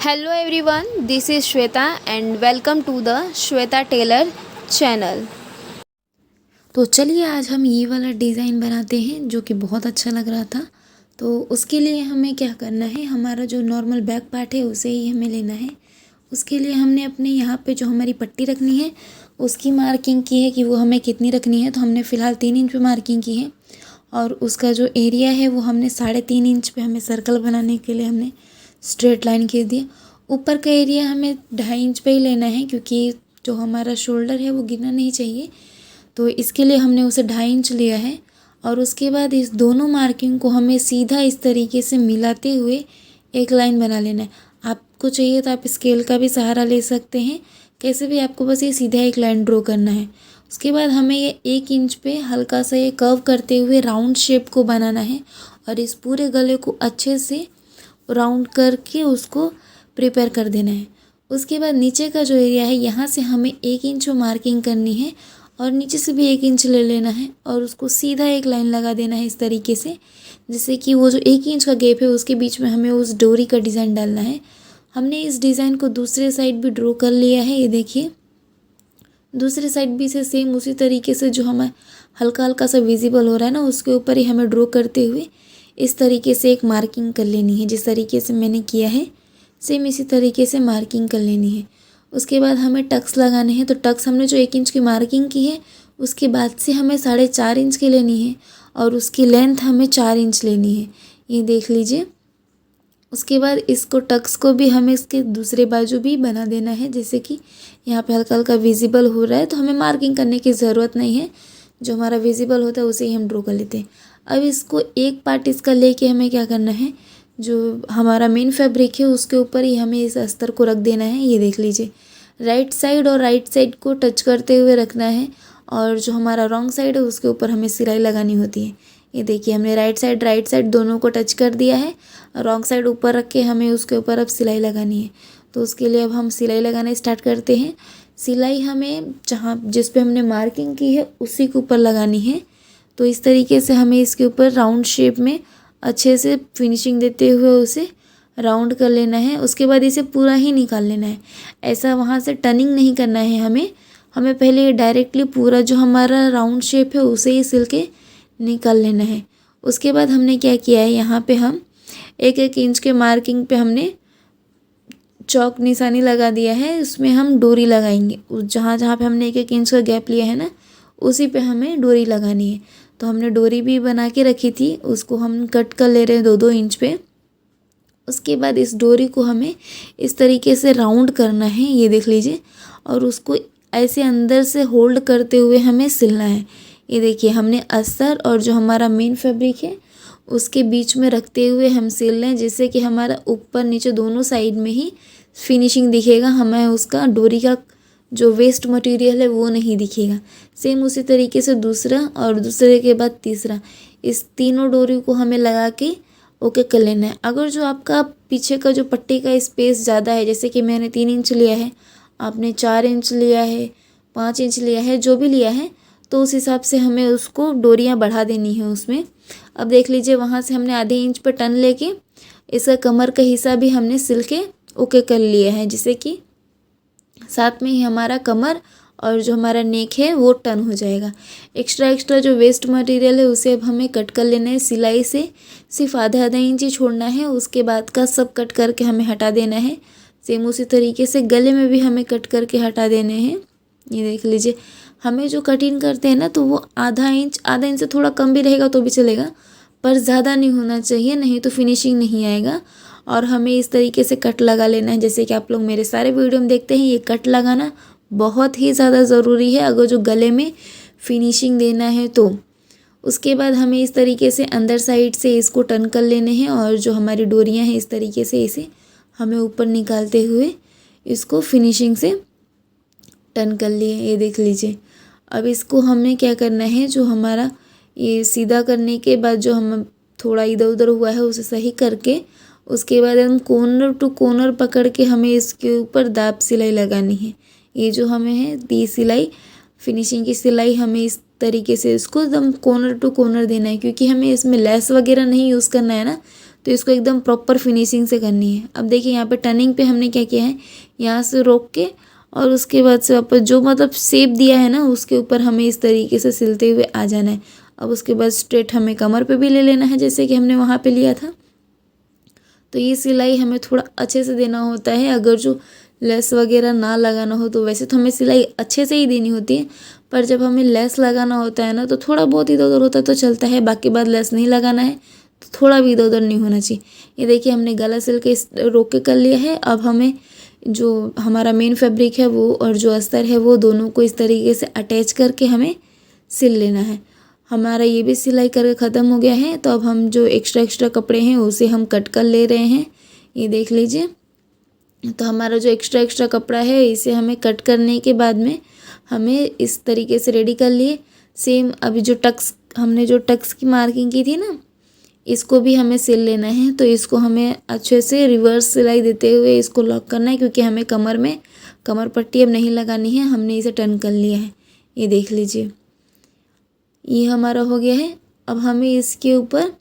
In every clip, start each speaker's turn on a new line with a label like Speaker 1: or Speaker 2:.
Speaker 1: Hello everyone, this is Shweta and welcome to the Shweta Tailor channel। तो चलिए आज हम ये वाला डिज़ाइन बनाते हैं जो कि बहुत अच्छा लग रहा था। तो उसके लिए हमें क्या करना है, हमारा जो नॉर्मल बैक पार्ट है उसे ही हमें लेना है। उसके लिए हमने अपने यहाँ पे जो हमारी पट्टी रखनी है उसकी मार्किंग की है कि वो हमें कितनी रखनी है। तो हमने फ़िलहाल 3 इंच पे मार्किंग की है और उसका जो एरिया है वो हमने 3.5 इंच पे हमें सर्कल बनाने के लिए हमने स्ट्रेट लाइन खींच दिया। ऊपर का एरिया हमें 2.5 इंच पे ही लेना है क्योंकि जो हमारा शोल्डर है वो गिरना नहीं चाहिए। तो इसके लिए हमने उसे 2.5 इंच लिया है और उसके बाद इस दोनों मार्किंग को हमें सीधा इस तरीके से मिलाते हुए एक लाइन बना लेना है। आपको चाहिए तो आप स्केल का भी सहारा ले सकते हैं, कैसे भी आपको बस ये सीधा एक लाइन ड्रॉ करना है। उसके बाद हमें ये 1 इंच पे हल्का सा ये कर्व करते हुए राउंड शेप को बनाना है और इस पूरे गले को अच्छे से राउंड करके उसको प्रिपेयर कर देना है। उसके बाद नीचे का जो एरिया है यहाँ से हमें 1 इंच मार्किंग करनी है और नीचे से भी 1 इंच ले लेना है और उसको सीधा एक लाइन लगा देना है इस तरीके से, जिससे कि वो जो 1 इंच का गैप है उसके बीच में हमें उस डोरी का डिज़ाइन डालना है। हमने इस डिज़ाइन को दूसरे साइड भी ड्रॉ कर लिया है, ये देखिए। दूसरे साइड भी से सेम उसी तरीके से जो हमें हल्का हल्का सा विजिबल हो रहा है ना, उसके ऊपर ही हमें ड्रॉ करते हुए इस तरीके से एक मार्किंग कर लेनी है। जिस तरीके से मैंने किया है सेम इसी तरीके से मार्किंग कर लेनी है। उसके बाद हमें टक्स लगाने हैं। तो टक्स हमने जो 1 इंच की मार्किंग की है उसके बाद से हमें 4.5 इंच की लेनी है और उसकी लेंथ हमें 4 इंच लेनी है, ये देख लीजिए। उसके बाद इसको टक्स को भी हमें इसके दूसरे बाजू भी बना देना है, जैसे कि यहाँ पे हल्का हल्का विजिबल हो रहा है तो हमें मार्किंग करने की ज़रूरत नहीं है, जो हमारा विजिबल होता है उसे ही हम ड्रॉ कर लेते हैं। अब इसको एक पार्ट इसका लेके हमें क्या करना है, जो हमारा मेन फैब्रिक है उसके ऊपर ही हमें इस अस्तर को रख देना है, ये देख लीजिए। राइट साइड और राइट साइड को टच करते हुए रखना है और जो हमारा रॉन्ग साइड है उसके ऊपर हमें सिलाई लगानी होती है। ये देखिए हमने राइट साइड दोनों को टच कर दिया है, रॉन्ग साइड ऊपर रख के हमें उसके ऊपर अब सिलाई लगानी है। तो उसके लिए अब हम सिलाई लगाना स्टार्ट करते हैं। सिलाई हमें जहाँ जिस पे हमने मार्किंग की है उसी के ऊपर लगानी है। तो इस तरीके से हमें इसके ऊपर राउंड शेप में अच्छे से फिनिशिंग देते हुए उसे राउंड कर लेना है। उसके बाद इसे पूरा ही निकाल लेना है, ऐसा वहाँ से टर्निंग नहीं करना है हमें पहले डायरेक्टली पूरा जो हमारा राउंड शेप है उसे ही सिल के निकाल लेना है। उसके बाद हमने क्या किया है, यहाँ पे हम 1-1 इंच के मार्किंग पे हमने चौक निशानी लगा दिया है, उसमें हम डोरी लगाएंगे। जहाँ जहाँ पे हमने 1-1 इंच का गैप लिया है ना उसी पे हमें डोरी लगानी है। तो हमने डोरी भी बना के रखी थी, उसको हम कट कर ले रहे हैं 2-2 इंच पे। उसके बाद इस डोरी को हमें इस तरीके से राउंड करना है, ये देख लीजिए, और उसको ऐसे अंदर से होल्ड करते हुए हमें सिलना है। ये देखिए हमने अस्तर और जो हमारा मेन फैब्रिक है उसके बीच में रखते हुए हम सिल रहे हैं, जिससे कि हमारा ऊपर नीचे दोनों साइड में ही फिनिशिंग दिखेगा, हमें उसका डोरी का जो वेस्ट मटेरियल है वो नहीं दिखेगा। सेम उसी तरीके से दूसरा और दूसरे के बाद तीसरा, इस तीनों डोरी को हमें लगा के ओके कर लेना है। अगर जो आपका पीछे का जो पट्टी का स्पेस ज़्यादा है, जैसे कि मैंने 3 इंच लिया है, आपने 4 इंच लिया है, 5 इंच लिया है, जो भी लिया है, तो उस हिसाब से हमें उसको डोरियाँ बढ़ा देनी है उसमें। अब देख लीजिए वहाँ से हमने आधे इंच पर टर्न लेके इसका कमर का हिस्सा भी हमने सिल के ओके कर लिया है, जिससे कि साथ में ही हमारा कमर और जो हमारा नेक है वो टर्न हो जाएगा। एक्स्ट्रा जो वेस्ट मटेरियल है उसे अब हमें कट कर लेना है सिलाई से, सिर्फ आधा इंच ही छोड़ना है, उसके बाद का सब कट करके हमें हटा देना है। सेम उसी तरीके से गले में भी हमें कट करके हटा देने हैं। ये देख लीजिए हमें जो कटिंग करते हैं ना तो वो आधा इंच से थोड़ा कम भी रहेगा तो भी चलेगा, पर ज़्यादा नहीं होना चाहिए, नहीं तो फिनिशिंग नहीं आएगा। और हमें इस तरीके से कट लगा लेना है, जैसे कि आप लोग मेरे सारे वीडियो में देखते हैं। ये कट लगाना बहुत ही ज़्यादा ज़रूरी है अगर जो गले में फिनिशिंग देना है तो। उसके बाद हमें इस तरीके से अंदर साइड से इसको टर्न कर लेने हैं और जो हमारी डोरियां हैं इस तरीके से इसे हमें ऊपर निकालते हुए इसको फिनिशिंग से टर्न कर लिए, ये देख लीजिए। अब इसको हमें क्या करना है, जो हमारा ये सीधा करने के बाद जो हम थोड़ा इधर उधर हुआ है उसे सही करके उसके बाद हम कॉर्नर टू कॉर्नर पकड़ के हमें इसके ऊपर दाब सिलाई लगानी है। ये जो हमें है 30 सिलाई फिनिशिंग की सिलाई, हमें इस तरीके से इसको एकदम कॉर्नर टू कॉर्नर देना है, क्योंकि हमें इसमें लेस वगैरह नहीं यूज़ करना है ना, तो इसको एकदम प्रॉपर फिनिशिंग से करनी है। अब देखिए यहाँ पे टर्निंग पे हमने क्या किया है, यहाँ से रोक के और उसके बाद से वापस जो मतलब शेप दिया है ना उसके ऊपर हमें इस तरीके से सिलते हुए आ जाना है। अब उसके बाद स्ट्रेट हमें कमर पे भी ले लेना है जैसे कि हमने वहाँ पे लिया था। तो ये सिलाई हमें थोड़ा अच्छे से देना होता है। अगर जो लेस वगैरह ना लगाना हो तो वैसे तो हमें सिलाई अच्छे से ही देनी होती है, पर जब हमें लेस लगाना होता है ना तो थोड़ा बहुत इधर उधर होता तो चलता है, बाकी बात लेस नहीं लगाना है तो थोड़ा भी इधर उधर नहीं होना चाहिए। ये देखिए हमने गला सिल के रोक के कर लिया है। अब हमें जो हमारा मेन फैब्रिक है वो और जो अस्तर है वो दोनों को इस तरीके से अटैच करके हमें सिल लेना है। हमारा ये भी सिलाई करके ख़त्म हो गया है। तो अब हम जो एक्स्ट्रा कपड़े हैं उसे हम कट कर ले रहे हैं, ये देख लीजिए। तो हमारा जो एक्स्ट्रा कपड़ा है इसे हमें कट करने के बाद में हमें इस तरीके से रेडी कर लिए। सेम अभी जो टक्स की मार्किंग की थी ना, इसको भी हमें सिल लेना है। तो इसको हमें अच्छे से रिवर्स सिलाई देते हुए इसको लॉक करना है, क्योंकि हमें कमर पट्टी अब नहीं लगानी है, हमने इसे टर्न कर लिया है। ये देख लीजिए, ये हमारा हो गया है। अब हमें इसके ऊपर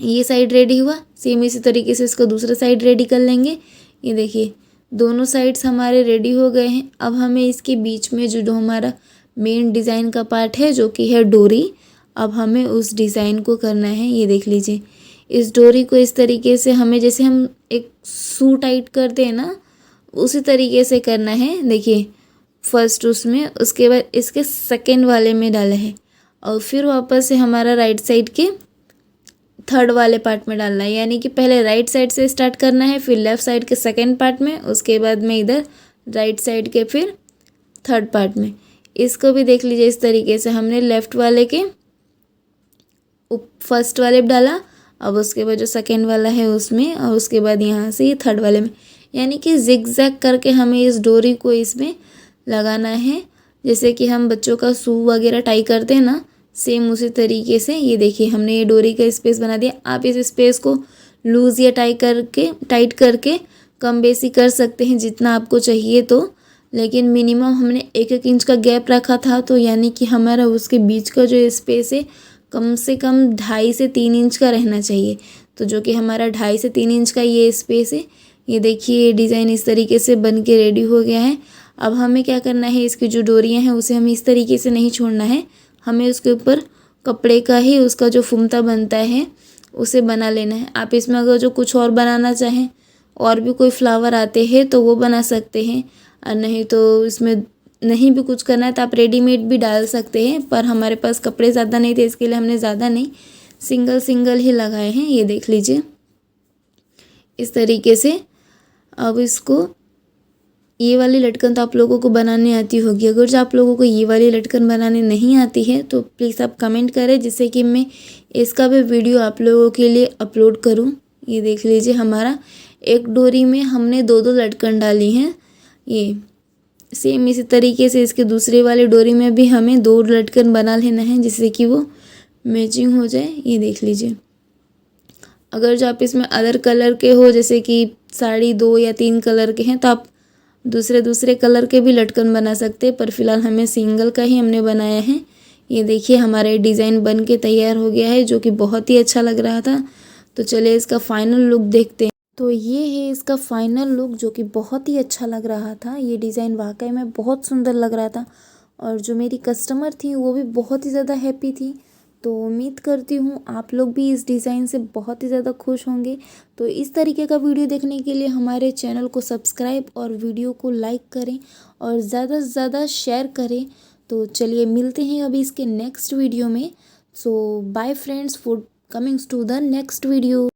Speaker 1: ये साइड रेडी हुआ, सेम इसी तरीके से इसका दूसरा साइड रेडी कर लेंगे। ये देखिए दोनों साइड्स हमारे रेडी हो गए हैं। अब हमें इसके बीच में जो हमारा मेन डिज़ाइन का पार्ट है जो कि है डोरी, अब हमें उस डिज़ाइन को करना है। ये देख लीजिए, इस डोरी को इस तरीके से हमें जैसे हम एक सू टाइट करते हैं ना उसी तरीके से करना है। देखिए फर्स्ट उसमें, उसके बाद इसके सेकेंड वाले में डाला है और फिर वापस से हमारा राइट साइड के थर्ड वाले पार्ट में डालना है। यानी कि पहले राइट साइड से स्टार्ट करना है, फिर लेफ़्ट साइड के सेकेंड पार्ट में, उसके बाद में इधर राइट साइड के फिर थर्ड पार्ट में। इसको भी देख लीजिए, इस तरीके से हमने लेफ़्ट वाले के फर्स्ट वाले पे डाला, अब उसके बाद जो सेकेंड वाला है उसमें, और उसके बाद यहाँ से ये थर्ड वाले में। यानी कि जिग-जैग करके हमें इस डोरी को इसमें लगाना है, जैसे कि हम बच्चों का शू वगैरह टाई करते हैं ना, सेम उसी तरीके से। ये देखिए हमने ये डोरी का स्पेस बना दिया। आप इस स्पेस को लूज़ या टाइट करके कम बेसी कर सकते हैं जितना आपको चाहिए तो, लेकिन मिनिमम हमने 1-1 इंच का गैप रखा था, तो यानी कि हमारा उसके बीच का जो स्पेस है कम से कम 2.5 से 3 इंच का रहना चाहिए। तो जो कि हमारा 2.5 से 3 इंच का ये स्पेस है। ये देखिए डिज़ाइन इस तरीके से बन के रेडी हो गया है। अब हमें क्या करना है, इसकी जो डोरियाँ हैं उसे हमें इस तरीके से नहीं छोड़ना है, हमें उसके ऊपर कपड़े का ही उसका जो फुमता बनता है उसे बना लेना है। आप इसमें अगर जो कुछ और बनाना चाहें, और भी कोई फ्लावर आते हैं तो वो बना सकते हैं, और नहीं तो इसमें नहीं भी कुछ करना है तो आप रेडीमेड भी डाल सकते हैं। पर हमारे पास कपड़े ज़्यादा नहीं थे, इसके लिए हमने ज़्यादा नहीं सिंगल ही लगाए हैं। ये देख लीजिए इस तरीके से। अब इसको ये वाली लटकन तो आप लोगों को बनाने आती होगी। अगर जो आप लोगों को ये वाली लटकन बनाने नहीं आती है तो प्लीज़ आप कमेंट करें, जिससे कि मैं इसका भी वीडियो आप लोगों के लिए अपलोड करूं। ये देख लीजिए हमारा एक डोरी में हमने 2-2 लटकन डाली हैं। ये सेम इसी तरीके से इसके दूसरे वाले डोरी में भी हमें 2 लटकन बना लेना है, जिससे कि वो मैचिंग हो जाए। ये देख लीजिए, अगर जो आप इसमें अदर कलर के हो, जैसे कि साड़ी 2 या 3 कलर के हैं, तो आप दूसरे कलर के भी लटकन बना सकते हैं, पर फिलहाल हमें सिंगल का ही हमने बनाया है। ये देखिए हमारा डिज़ाइन बन के तैयार हो गया है, जो कि बहुत ही अच्छा लग रहा था। तो चलिए इसका फाइनल लुक देखते हैं। तो ये है इसका फाइनल लुक, जो कि बहुत ही अच्छा लग रहा था। ये डिज़ाइन वाकई में बहुत सुंदर लग रहा था, और जो मेरी कस्टमर थी वो भी बहुत ही ज़्यादा हैप्पी थी। तो उम्मीद करती हूँ आप लोग भी इस डिज़ाइन से बहुत ही ज़्यादा खुश होंगे। तो इस तरीके का वीडियो देखने के लिए हमारे चैनल को सब्सक्राइब और वीडियो को लाइक करें और ज़्यादा से ज़्यादा शेयर करें। तो चलिए मिलते हैं अभी इसके नेक्स्ट वीडियो में। So bye friends, for comings to the next video.